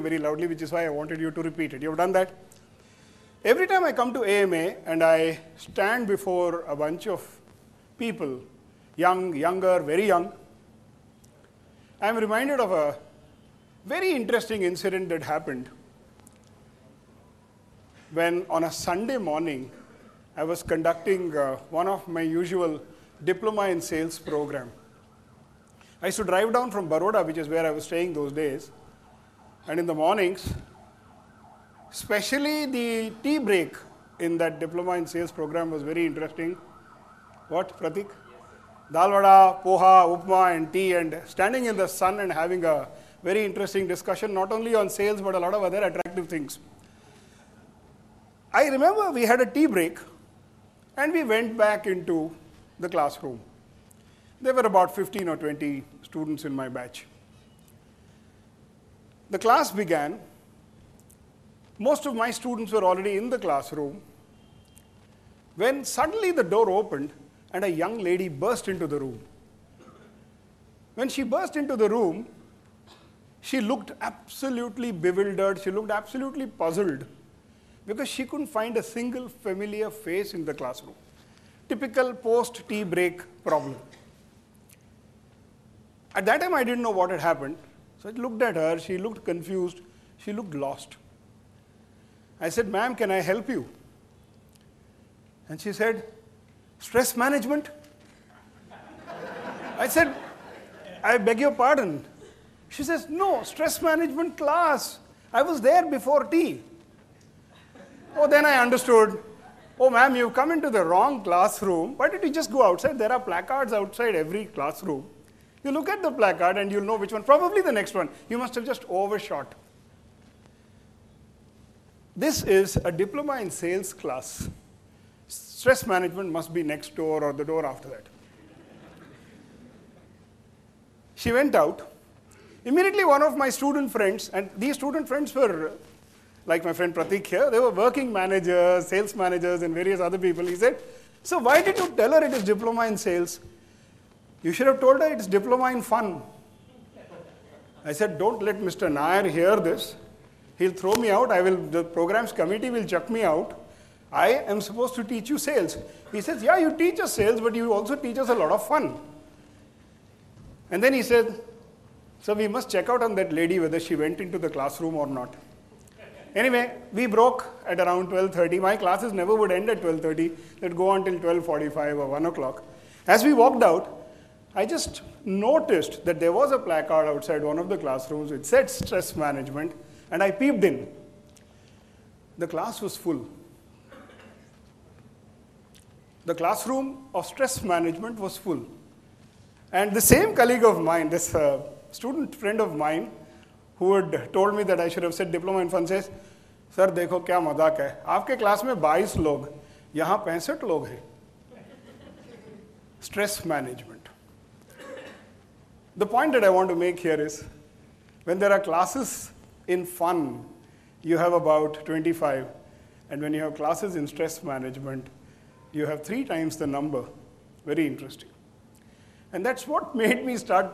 very loudly, which is why I wanted you to repeat it. You've done that? Every time I come to AMA and I stand before a bunch of people, young, younger, very young, I'm reminded of a very interesting incident that happened when on a Sunday morning, I was conducting one of my usual diploma in sales program. I used to drive down from Baroda, which is where I was staying those days, and in the mornings, especially the tea break in that diploma in sales program was very interesting. What, Pratik? Dal vada, poha, upma, and tea, and standing in the sun and having a very interesting discussion, not only on sales, but a lot of other attractive things. I remember we had a tea break, and we went back into the classroom. There were about 15 or 20 students in my batch. The class began. Most of my students were already in the classroom, when suddenly the door opened and a young lady burst into the room. When she burst into the room, she looked absolutely bewildered, she looked absolutely puzzled, because she couldn't find a single familiar face in the classroom. Typical post-tea break problem. At that time, I didn't know what had happened. So I looked at her, she looked confused, she looked lost. I said, "Ma'am, can I help you?" And she said, "Stress management?" I said, "I beg your pardon." She says, "No, stress management class. I was there before tea." Oh, then I understood. "Oh, ma'am, you've come into the wrong classroom. Why don't you just go outside? There are placards outside every classroom. You look at the placard and you'll know which one. Probably the next one. You must have just overshot." This is a diploma in sales class. Stress management must be next door or the door after that. She went out. Immediately, one of my student friends, and these student friends were like my friend Pratik here, they were working managers, sales managers, and various other people. He said, "So why did you tell her it is diploma in sales? You should have told her it's diploma in fun." I said, "Don't let Mr. Nair hear this. He'll throw me out. The programs committee will chuck me out. I am supposed to teach you sales." He says, "Yeah, you teach us sales, but you also teach us a lot of fun." And then he said, "So we must check out on that lady whether she went into the classroom or not." Anyway, we broke at around 12:30. My classes never would end at 12:30. They'd go until 12:45 or 1 o'clock. As we walked out, I just noticed that there was a placard outside one of the classrooms. It said stress management, and I peeped in. The class was full. The classroom of stress management was full. And the same colleague of mine, this student friend of mine, who had told me that I should have said diploma in fun, says, "Sir, देखो क्या मजाक है. आपके class में 22 लोग, यहाँ 65 लोग हैं." Stress management. The point that I want to make here is, when there are classes in fun, you have about 25. And when you have classes in stress management, you have 3 times the number. Very interesting. And that's what made me start thinking